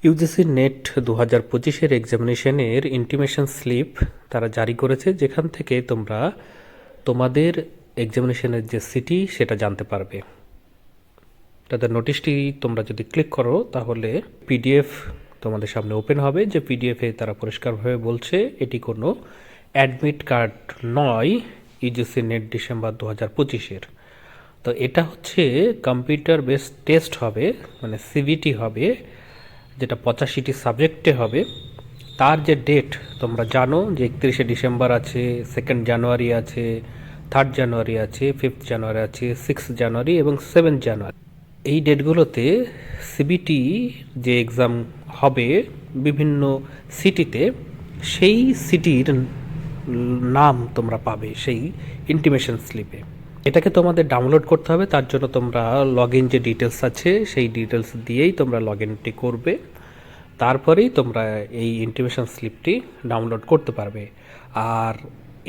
UGC net 2025-এর এক্সামিনেশনের intimation slip তারা জারি করেছে, যেখান থেকে তোমরা তোমাদের এক্সামিনেশনের যে সিটি সেটা জানতে পারবে। তাদের নোটিশটি তোমরা যদি ক্লিক করো তাহলে পিডিএফ তোমাদের সামনে ওপেন হবে, যে পিডিএফে তারা পরিষ্কারভাবে বলছে এটি কোনো অ্যাডমিট কার্ড নয় ইউজিসি নেট ডিসেম্বর 2025-এর। তো এটা হচ্ছে কম্পিউটার বেসড টেস্ট হবে, মানে সিভিটি হবে, যেটা 85টি সাবজেক্টে হবে। তার যে ডেট তোমরা জানো যে 31শে ডিসেম্বর আছে, 2nd জানুয়ারি আছে, 3rd জানুয়ারি আছে, 5th জানুয়ারি আছে, 6th জানুয়ারি এবং 7th জানুয়ারি। এই ডেটগুলোতে সিবিটি যে এক্সাম হবে বিভিন্ন সিটিতে, সেই সিটির নাম তোমরা পাবে সেই ইন্টিমেশন স্লিপে। এটাকে তোমাদের ডাউনলোড করতে হবে। তার জন্য তোমরা লগ ইন যে ডিটেলস আছে সেই ডিটেলস দিয়েই তোমরা লগ ইনটি করবে, তারপরেই তোমরা এই ইন্টিমেশন স্লিপটি ডাউনলোড করতে পারবে। আর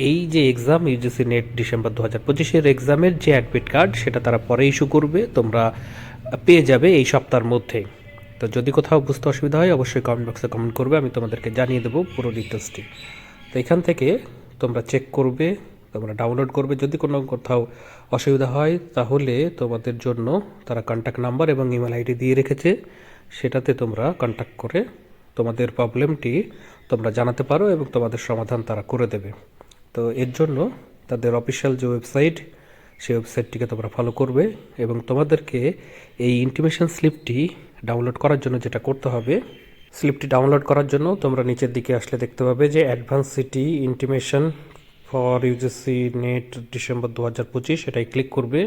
এই যে এক্সাম ইউজিসি নেট ডিসেম্বর 2025-এর এক্সামের যে অ্যাডমিট কার্ড সেটা তারা পরে ইস্যু করবে, তোমরা পেয়ে যাবে এই সপ্তাহের মধ্যে। তো যদি কোথাও বুঝতে অসুবিধা হয় অবশ্যই কমেন্ট বক্সে কমেন্ট করবে, আমি তোমাদেরকে জানিয়ে দেবো পুরো ডিটেলসটি। তো এখান থেকে তোমরা চেক করবে, তোমরা ডাউনলোড করবে। যদি কোনো কোথাও অসুবিধা হয় তাহলে তোমাদের জন্য তারা কন্ট্যাক্ট নাম্বার এবং ইমেল আইডি দিয়ে রেখেছে, সেটাতে তোমরা কন্ট্যাক্ট করে তোমাদের প্রবলেমটি তোমরা জানাতে পারো এবং তোমাদের সমাধান তারা করে দেবে। তো এর জন্য তাদের অফিসিয়াল যে ওয়েবসাইট, সেই ওয়েবসাইটটিকে তোমরা ফলো করবে এবং তোমাদেরকে এই ইন্টিমেশন স্লিপটি ডাউনলোড করার জন্য যেটা করতে হবে, স্লিপটি ডাউনলোড করার জন্য তোমরা নিচের দিকে আসলে দেখতে পাবে যে advance city intimation for UGC net December 2025, এটাই ক্লিক করবে।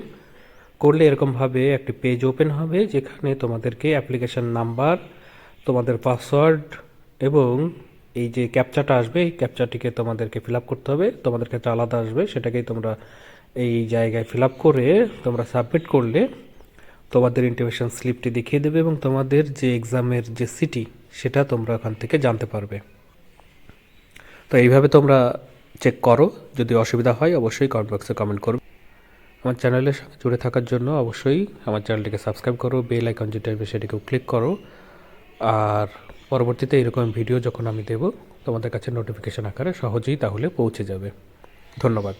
করলে এরকমভাবে একটি পেজ ওপেন হবে, যেখানে তোমাদেরকে অ্যাপ্লিকেশন নাম্বার, তোমাদের পাসওয়ার্ড এবং এই যে ক্যাপচাটা আসবে, এই ক্যাপচাটিকে তোমাদেরকে ফিল আপ করতে হবে। তোমাদের ক্ষেত্রে আলাদা আসবে, সেটাকেই তোমরা এই জায়গায় ফিল আপ করে তোমরা সাবমিট করলে তোমাদের ইন্টিমেশন স্লিপটি দেখিয়ে দেবে এবং তোমাদের যে এক্সামের যে সিটি সেটা তোমরা ওখান থেকে জানতে পারবে। তো এইভাবে তোমরা চেক করো। যদি অসুবিধা হয় অবশ্যই কমেন্ট বক্সে কমেন্ট করবে। আমার চ্যানেলের সঙ্গে জুড়ে থাকার জন্য অবশ্যই আমার চ্যানেলটিকে সাবস্ক্রাইব করো, বেল আইকন যেটা আসবে সেটিকেও ক্লিক করো। আর পরবর্তীতে এরকম ভিডিও যখন আমি দেব তোমাদের কাছে নোটিফিকেশন আকারে সহজেই তাহলে পৌঁছে যাবে। ধন্যবাদ।